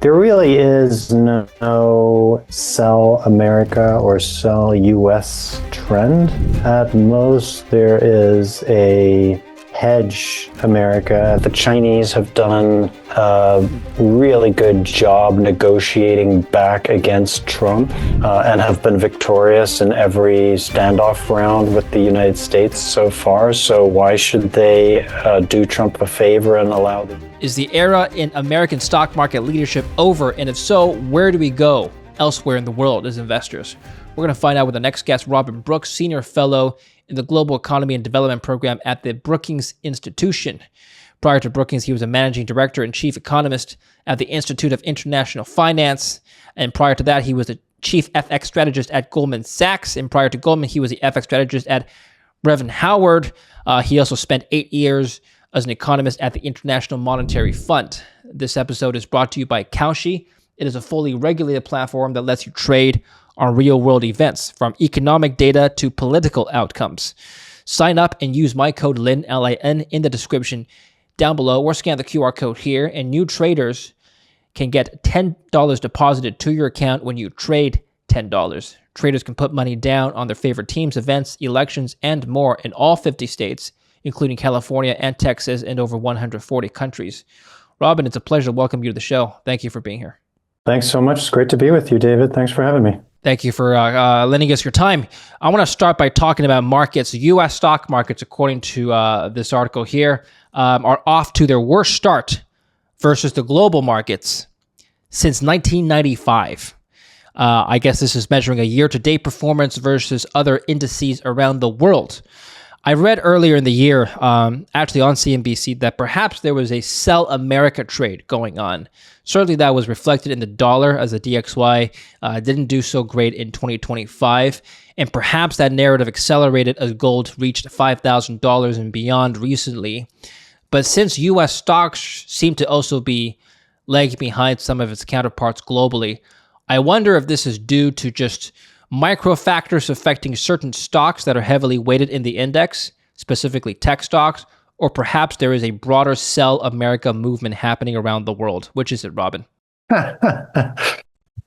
There really is no sell America or sell US trend. At most, there is a hedge America. The Chinese have done a really good job negotiating back against Trump and have been victorious in every standoff round with the United States so far. So why should they do Trump a favor and allow the... Is the era in American stock market leadership over? And if so, where do we go elsewhere in the world as investors? We're going to find out with the next guest, Robin Brooks, Senior Fellow in the Global Economy and Development Program at the Brookings Institution. Prior to Brookings, he was a Managing Director and Chief Economist at the Institute of International Finance. And prior to that, he was the Chief FX Strategist at Goldman Sachs. And prior to Goldman, he was the FX Strategist at Brevan Howard. He also spent 8 years as an economist at the International Monetary Fund. This episode is brought to you by Kalshi. It is a fully regulated platform that lets you trade on real-world events, from economic data to political outcomes. Sign up and use my code LIN, L-I-N, in the description down below, or scan the QR code here, and new traders can get $10 deposited to your account when you trade $10. Traders can put money down on their favorite teams, events, elections, and more in all 50 states, including California and Texas, and over 140 countries. Robin, it's a pleasure to welcome you to the show. Thank you for being here. Thanks so much. It's great to be with you, David. Thanks for having me. Thank you for lending us your time. I want to start by talking about markets. U.S. stock markets, according to this article here, are off to their worst start versus the global markets since 1995. I guess this is measuring a year-to-date performance versus other indices around the world. I read earlier in the year, actually on CNBC, that perhaps there was a sell America trade going on. Certainly that was reflected in the dollar, as the DXY didn't do so great in 2025. And perhaps that narrative accelerated as gold reached $5,000 and beyond recently. But since U.S. stocks seem to also be lagging behind some of its counterparts globally, I wonder if this is due to just micro factors affecting certain stocks that are heavily weighted in the index, specifically tech stocks, or perhaps there is a broader sell America movement happening around the world. Which is it, Robin?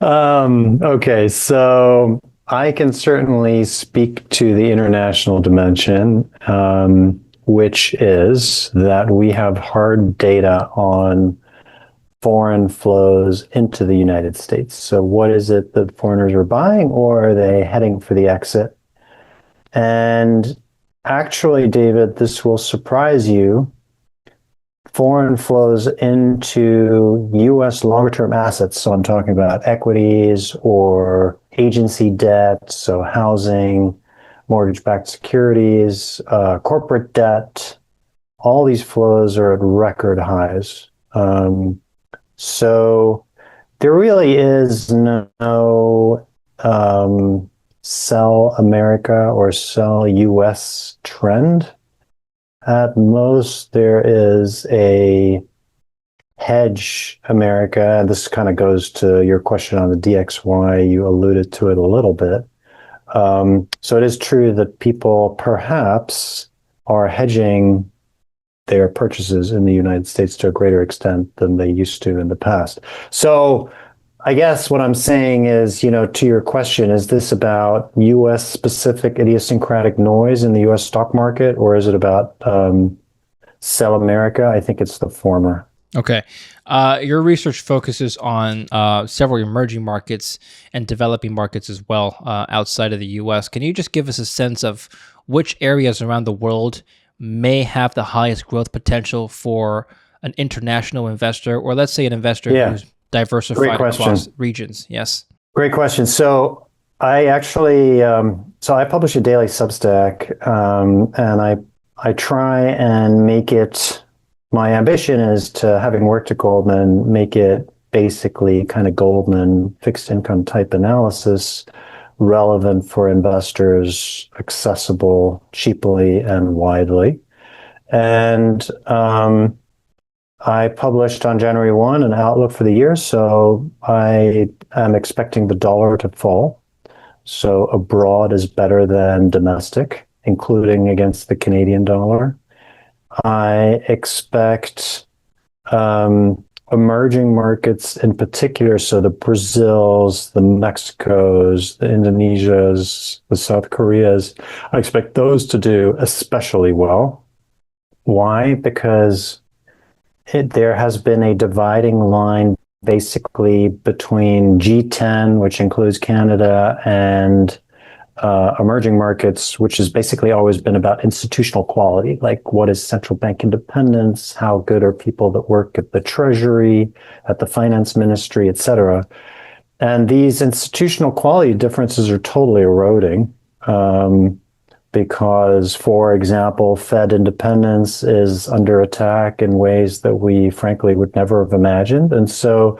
Okay, so I can certainly speak to the international dimension, which is that we have hard data on foreign flows into the United States. So what is it that foreigners are buying, or are they heading for the exit? And actually, David, this will surprise you. Foreign flows into U.S. longer-term assets, so I'm talking about equities or agency debt, so housing, mortgage-backed securities, corporate debt, all these flows are at record highs. So there really is no sell America or sell US trend. At most, there is a hedge America, and this kind of goes to your question on the DXY. You alluded to it a little bit. So it is true that people perhaps are hedging their purchases in the United States to a greater extent than they used to in the past. So I guess what I'm saying is, to your question, is this about U.S. specific idiosyncratic noise in the U.S. stock market, or is it about sell America? I think it's the former. Okay. Your research focuses on several emerging markets and developing markets as well outside of the U.S. Can you just give us a sense of which areas around the world may have the highest growth potential for an international investor, or let's say an investor who's diversified across regions? Yes. Great question. So I actually, I publish a daily Substack, and I try and make it, my ambition is to, having worked at Goldman, make it basically kind of Goldman fixed income type analysis, relevant for investors, accessible cheaply and widely. And I published on January 1 an outlook for the year, so I am expecting the dollar to fall. So abroad is better than domestic, including against the Canadian dollar. I expect emerging markets in particular, so the Brazils, the Mexicos, the Indonesias, the South Koreas, I expect those to do especially well. Why? Because there has been a dividing line basically between G10, which includes Canada, and emerging markets, which has basically always been about institutional quality, like what is central bank independence, how good are people that work at the treasury, at the finance ministry, et cetera. And these institutional quality differences are totally eroding. Because, for example, Fed independence is under attack in ways that we frankly would never have imagined. And so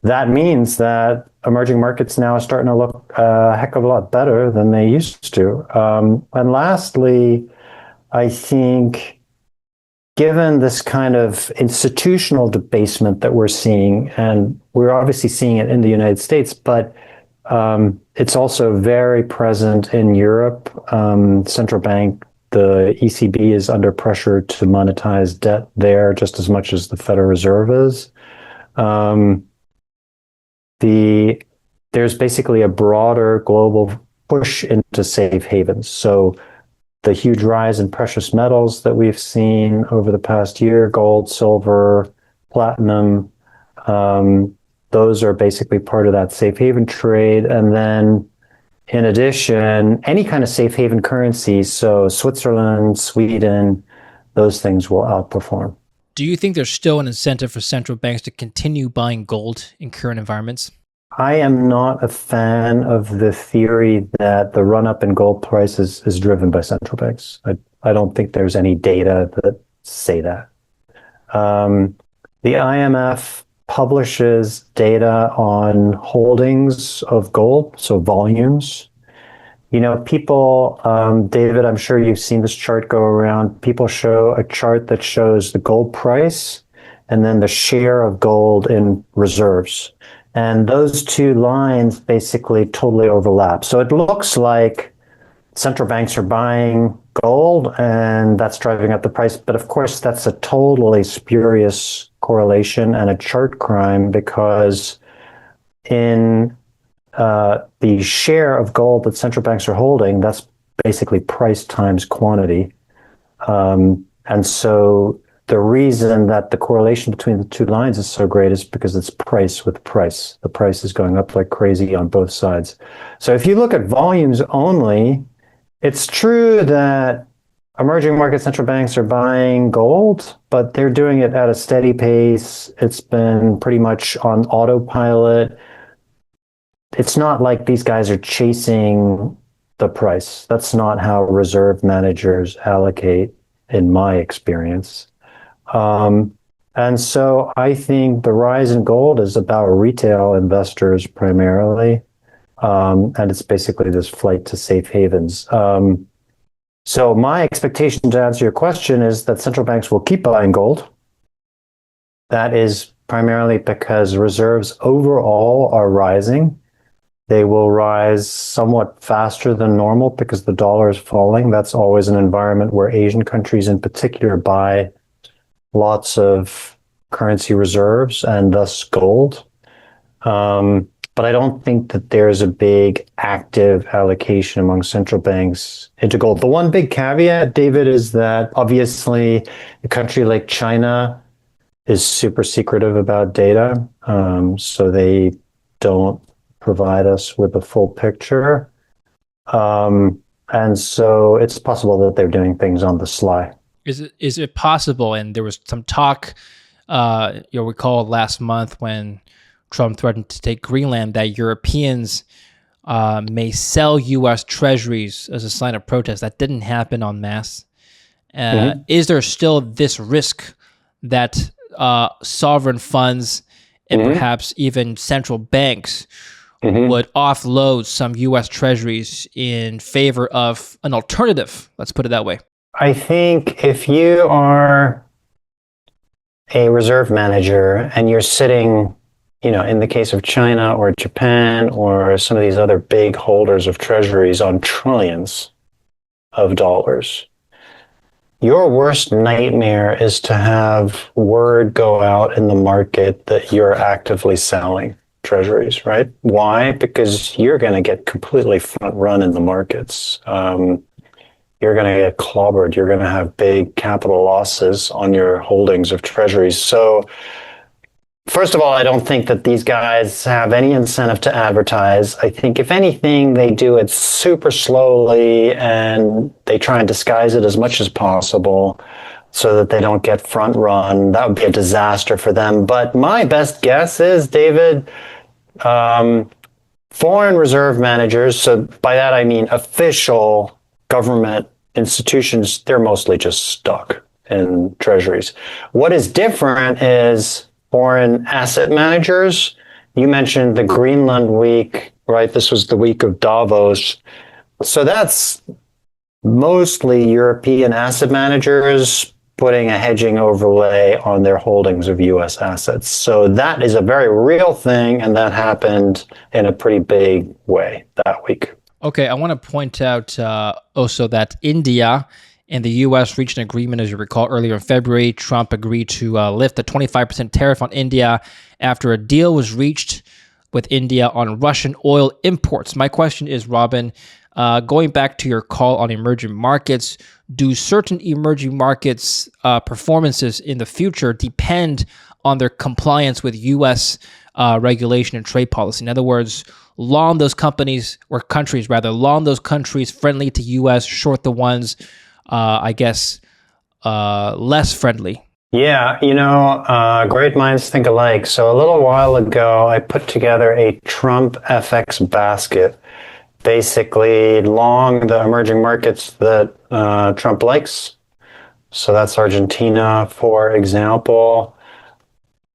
that means that emerging markets now are starting to look a heck of a lot better than they used to. And lastly, I think given this kind of institutional debasement that we're seeing, and we're obviously seeing it in the United States, but it's also very present in Europe. Central bank, the ECB is under pressure to monetize debt there just as much as the Federal Reserve is. There's basically a broader global push into safe havens. So the huge rise in precious metals that we've seen over the past year, gold, silver, platinum, those are basically part of that safe haven trade. And then in addition, any kind of safe haven currency, so Switzerland, Sweden, those things will outperform. Do you think there's still an incentive for central banks to continue buying gold in current environments? I am not a fan of the theory that the run-up in gold prices is driven by central banks. I don't think there's any data that say that. The IMF publishes data on holdings of gold, so volumes. You know, people, David, I'm sure you've seen this chart go around. People show a chart that shows the gold price and then the share of gold in reserves. And those two lines basically totally overlap. So it looks like central banks are buying gold and that's driving up the price. But of course, that's a totally spurious correlation and a chart crime, because in the share of gold that central banks are holding, that's basically price times quantity. And so the reason that the correlation between the two lines is so great is because it's price with price. The price is going up like crazy on both sides. So if you look at volumes only, it's true that emerging market central banks are buying gold, but they're doing it at a steady pace. It's been pretty much on autopilot. It's not like these guys are chasing the price. That's not how reserve managers allocate, in my experience. And so I think the rise in gold is about retail investors primarily. And it's basically this flight to safe havens. So my expectation, to answer your question, is that central banks will keep buying gold. That is primarily because reserves overall are rising. They will rise somewhat faster than normal because the dollar is falling. That's always an environment where Asian countries in particular buy lots of currency reserves and thus gold. But I don't think that there's a big active allocation among central banks into gold. The one big caveat, David, is that obviously a country like China is super secretive about data. So they don't provide us with a full picture. And so it's possible that they're doing things on the sly. Is it possible? And there was some talk, you'll recall last month when Trump threatened to take Greenland, that Europeans may sell U.S. treasuries as a sign of protest. That didn't happen en masse. Is there still this risk that sovereign funds and perhaps even central banks would offload some U.S. treasuries in favor of an alternative? Let's put it that way. I think if you are a reserve manager and you're sitting, in the case of China or Japan or some of these other big holders of treasuries on trillions of dollars, your worst nightmare is to have word go out in the market that you're actively selling treasuries, right? Why? Because you're going to get completely front run in the markets. You're going to get clobbered. You're going to have big capital losses on your holdings of treasuries. So, first of all, I don't think that these guys have any incentive to advertise. I think if anything, they do it super slowly and they try and disguise it as much as possible so that they don't get front run. That would be a disaster for them. But my best guess is, David, foreign reserve managers, so by that I mean official government institutions, they're mostly just stuck in treasuries. What is different is foreign asset managers. You mentioned the Greenland week, right? This was the week of Davos. So that's mostly European asset managers putting a hedging overlay on their holdings of US assets. So that is a very real thing, and that happened in a pretty big way that week. Okay, I want to point out also that India and the U.S. reached an agreement, as you recall, earlier in February. Trump agreed to lift the 25% tariff on India after a deal was reached with India on Russian oil imports. My question is, Robin, going back to your call on emerging markets, do certain emerging markets' performances in the future depend on their compliance with U.S. Regulation and trade policy? In other words, long those companies, or countries rather, long those countries friendly to U.S., short the ones, less friendly. Yeah, great minds think alike. So a little while ago, I put together a Trump FX basket, basically long the emerging markets that Trump likes. So that's Argentina, for example,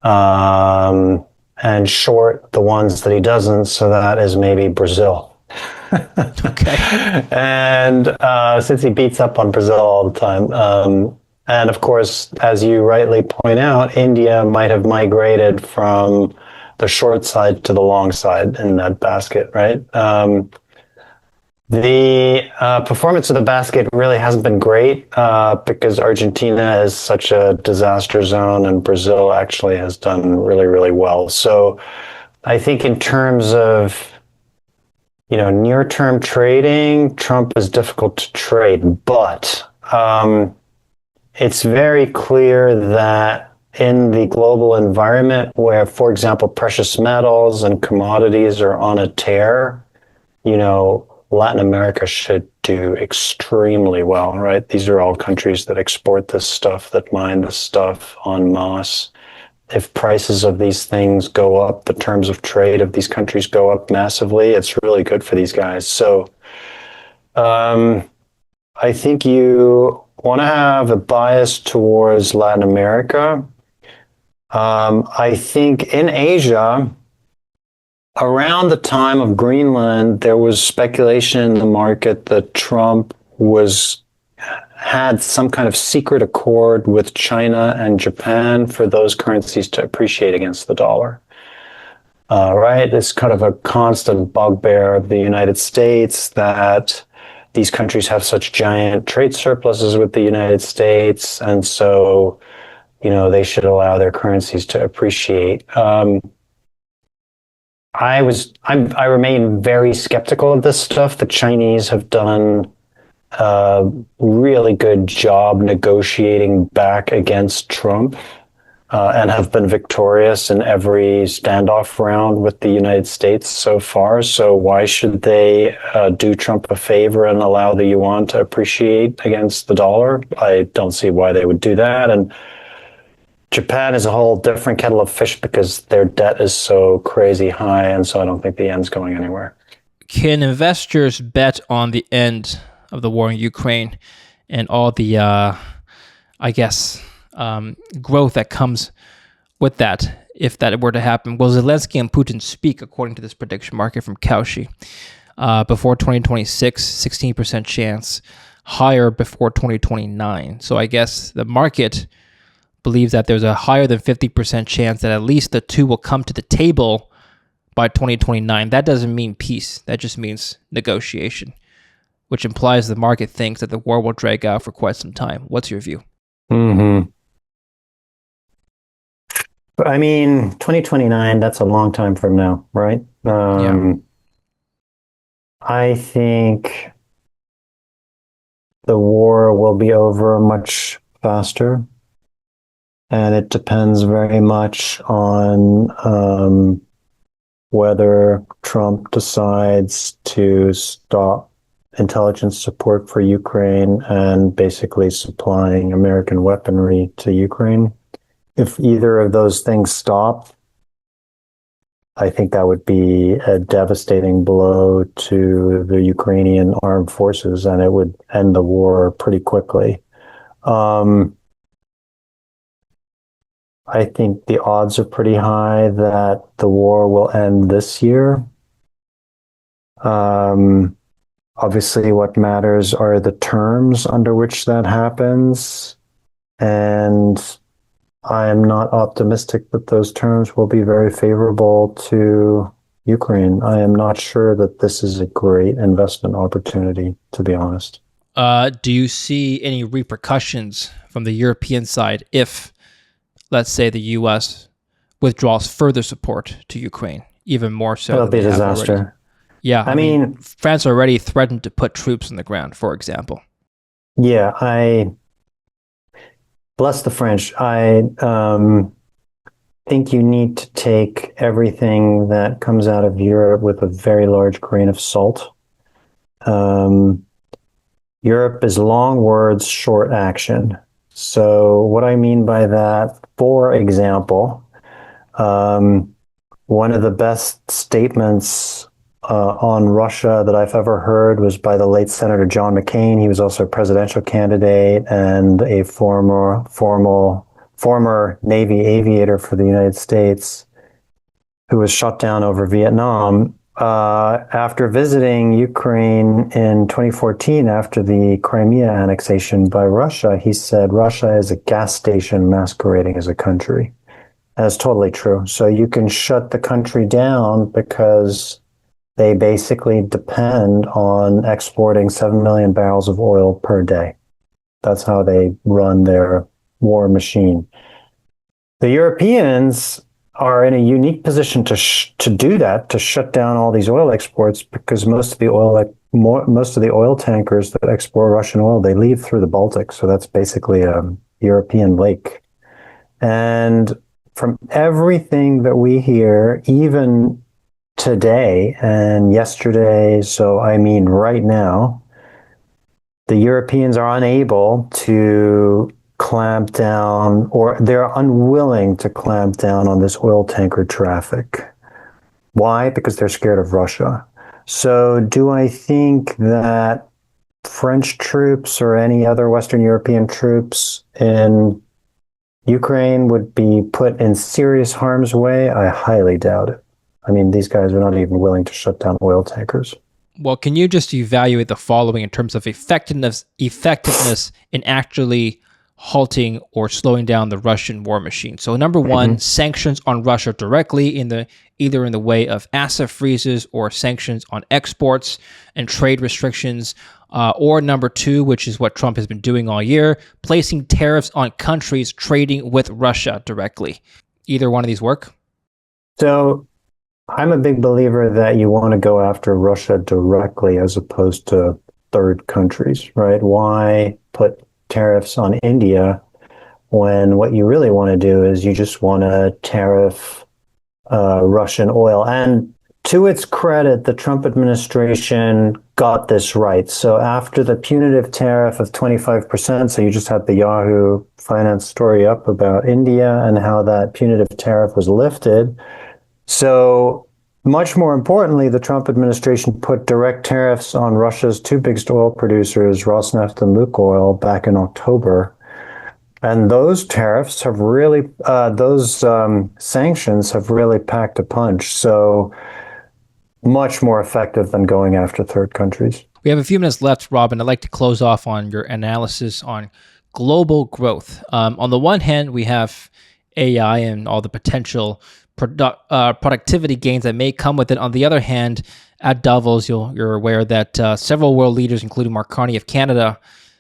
and short the ones that he doesn't. So that is maybe Brazil. Okay. And since he beats up on Brazil all the time, and of course, as you rightly point out, India might have migrated from the short side to the long side in that basket, right? The performance of the basket really hasn't been great because Argentina is such a disaster zone and Brazil actually has done really, really well. So I think in terms of near-term trading, Trump is difficult to trade, but it's very clear that in the global environment where, for example, precious metals and commodities are on a tear, Latin America should do extremely well, right? These are all countries that export this stuff, that mine this stuff en masse. If prices of these things go up, the terms of trade of these countries go up massively, it's really good for these guys. So I think you want to have a bias towards Latin America. I think in Asia, around the time of Greenland, there was speculation in the market that Trump had some kind of secret accord with China and Japan for those currencies to appreciate against the dollar. Right? It's kind of a constant bugbear of the United States that these countries have such giant trade surpluses with the United States, and so, they should allow their currencies to appreciate. I remain very skeptical of this stuff. The Chinese have done a really good job negotiating back against Trump and have been victorious in every standoff round with the United States so far. So why should they do Trump a favor and allow the yuan to appreciate against the dollar? I don't see why they would do that. And Japan is a whole different kettle of fish because their debt is so crazy high, and so I don't think the yen's going anywhere. Can investors bet on the end of the war in Ukraine and all the, growth that comes with that, if that were to happen? Will Zelensky and Putin speak, according to this prediction market from Kaushi, before 2026, 16% chance, higher before 2029. So I guess the market believes that there's a higher than 50% chance that at least the two will come to the table by 2029. That doesn't mean peace. That just means negotiation. which implies the market thinks that the war will drag out for quite some time. What's your view? Mm-hmm. I mean, 2029, that's a long time from now, right? Yeah. I think the war will be over much faster, and it depends very much on whether Trump decides to stop intelligence support for Ukraine and basically supplying American weaponry to Ukraine. If either of those things stop, I think that would be a devastating blow to the Ukrainian armed forces, and it would end the war pretty quickly. I think the odds are pretty high that the war will end this year. Obviously, what matters are the terms under which that happens. And I am not optimistic that those terms will be very favorable to Ukraine. I am not sure that this is a great investment opportunity, to be honest. Do you see any repercussions from the European side if, let's say, the U.S. withdraws further support to Ukraine, even more so It'll than be a they have already? disaster. Yeah, I mean, France already threatened to put troops on the ground, for example. yeah, I bless the French. I think you need to take everything that comes out of Europe with a very large grain of salt. Europe is long words, short action. So what I mean by that, for example, one of the best statements on Russia that I've ever heard was by the late Senator John McCain. He was also a presidential candidate and a former Navy aviator for the United States who was shot down over Vietnam. After visiting Ukraine in 2014, after the Crimea annexation by Russia, he said Russia is a gas station masquerading as a country. That's totally true. So you can shut the country down because they basically depend on exporting 7 million barrels of oil per day. That's how they run their war machine. The Europeans are in a unique position to do that, to shut down all these oil exports, because most of the oil tankers that export Russian oil, they leave through the Baltic. So that's basically a European lake. And from everything that we hear, even today and yesterday, so I mean right now, the Europeans are unable to clamp down, or they're unwilling to clamp down on this oil tanker traffic. Why? Because they're scared of Russia. So do I think that French troops or any other Western European troops in Ukraine would be put in serious harm's way? I highly doubt it. I mean, these guys are not even willing to shut down oil tankers. Well, can you just evaluate the following in terms of effectiveness in actually halting or slowing down the Russian war machine? So number one, sanctions on Russia directly either in the way of asset freezes or sanctions on exports and trade restrictions, or number two, which is what Trump has been doing all year, placing tariffs on countries trading with Russia directly. Either one of these work? So I'm a big believer that you want to go after Russia directly as opposed to third countries, right? Why put tariffs on India when what you really want to do is you just want to tariff Russian oil? And to its credit, the Trump administration got this right. So after the punitive tariff of 25%, so you just had the Yahoo Finance story up about India and how that punitive tariff was lifted. So much more importantly, the Trump administration put direct tariffs on Russia's two biggest oil producers, Rosneft and Lukoil, back in October. And those tariffs have really, sanctions have really packed a punch. So much more effective than going after third countries. We have a few minutes left, Robin. I'd like to close off on your analysis on global growth. On the one hand, we have AI and all the potential productivity gains that may come with it. On the other hand, At Davos, you're aware that several world leaders, including Mark Carney of Canada,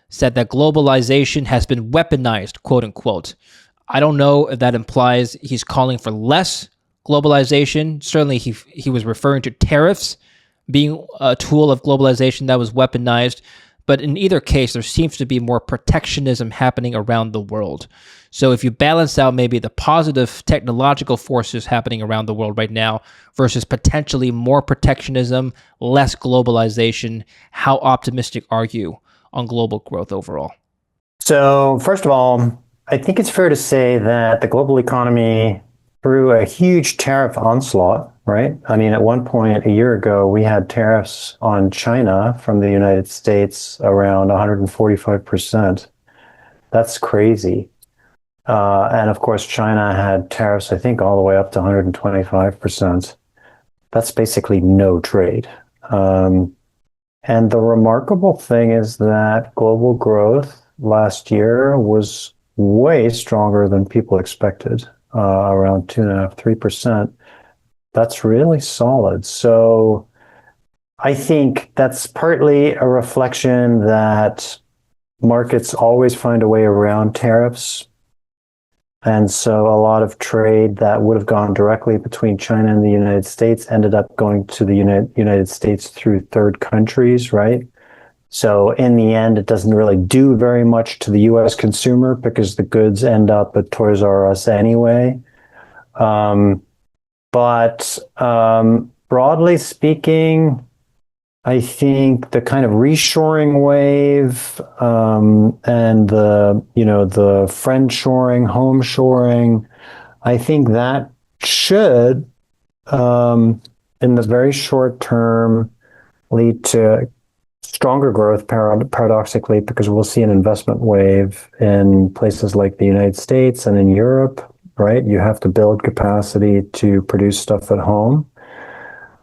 said that globalization has been weaponized, quote unquote. I don't know if that implies he's calling for less globalization. Certainly, he was referring to tariffs being a tool of globalization that was weaponized. But in either case, there seems to be more protectionism happening around the world. So if you balance out maybe the positive technological forces happening around the world right now versus potentially more protectionism, less globalization, how optimistic are you on global growth overall? So, first of all, I think it's fair to say that the global economy, through a huge tariff onslaught, right? I mean, at one point a year ago, we had tariffs on China from the United States around 145%. That's crazy. And of course, China had tariffs, I think, all the way up to 125%. That's basically no trade. And the remarkable thing is that global growth last year was way stronger than people expected, around 2.5%, 3%. That's really solid. So I think that's partly a reflection that markets always find a way around tariffs. And so a lot of trade that would have gone directly between China and the United States ended up going to the United States through third countries, right? So in the end, it doesn't really do very much to the US consumer because the goods end up at Toys R Us anyway. But broadly speaking, I think the kind of reshoring wave and the friendshoring, home shoring, I think that should, in the very short term, lead to stronger growth, paradoxically, because we'll see an investment wave in places like the United States and in Europe, right? You have to build capacity to produce stuff at home.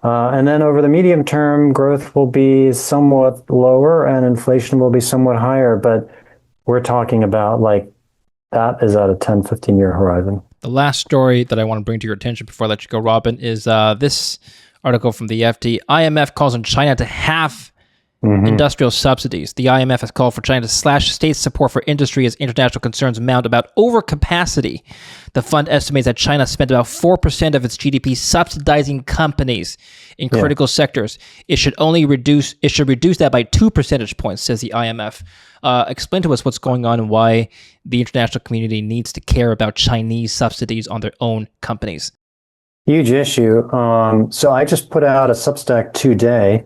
And then over the medium term, growth will be somewhat lower and inflation will be somewhat higher. But we're talking about like that is at a 10, 15-year horizon. The last story that I want to bring to your attention before I let you go, Robin, is this article from the FT. IMF calls on China to halve industrial subsidies. The IMF has called for China to slash state support for industry as international concerns mount about overcapacity. The fund estimates that China spent about 4% of its GDP subsidizing companies in critical sectors. It should reduce that by 2 percentage points, says the IMF. Explain to us what's going on and why the international community needs to care about Chinese subsidies on their own companies. Huge issue. So I just put out a Substack today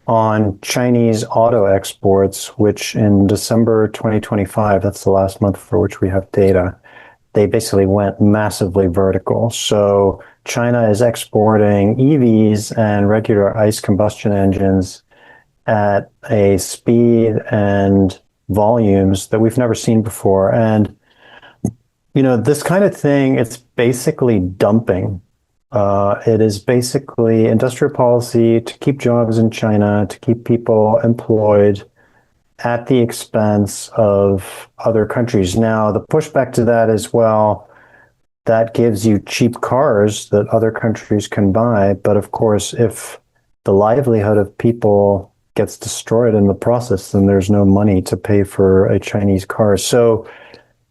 on Chinese auto exports, which in December 2025, that's the last month for which we have data, they basically went massively vertical. So China is exporting EVs and regular ICE combustion engines at a speed and volumes that we've never seen before. And, this kind of thing, it's basically dumping. It is basically industrial policy to keep jobs in China, to keep people employed at the expense of other countries. Now, the pushback to that is, well, that gives you cheap cars that other countries can buy. But of course, if the livelihood of people gets destroyed in the process, then there's no money to pay for a Chinese car. So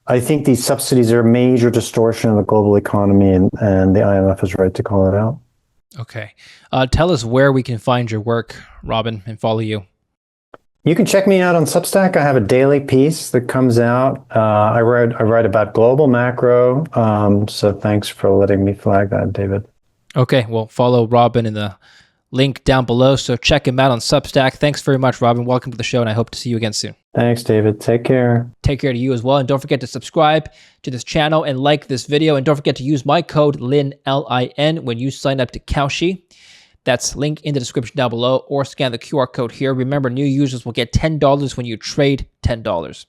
I think these subsidies are a major distortion of the global economy, and the IMF is right to call it out. Okay. Tell us where we can find your work, Robin, and follow you. You can check me out on Substack. I have a daily piece that comes out. I write about global macro. So thanks for letting me flag that, David. Okay. Well, follow Robin in the link down below. So check him out on Substack. Thanks very much, Robin. Welcome to the show, and I hope to see you again soon. Thanks, David. Take care. Take care to you as well. And don't forget to subscribe to this channel and like this video. And don't forget to use my code LIN, L-I-N, when you sign up to Kalshi. That's link in the description down below, or scan the QR code here. Remember, new users will get $10 when you trade $10.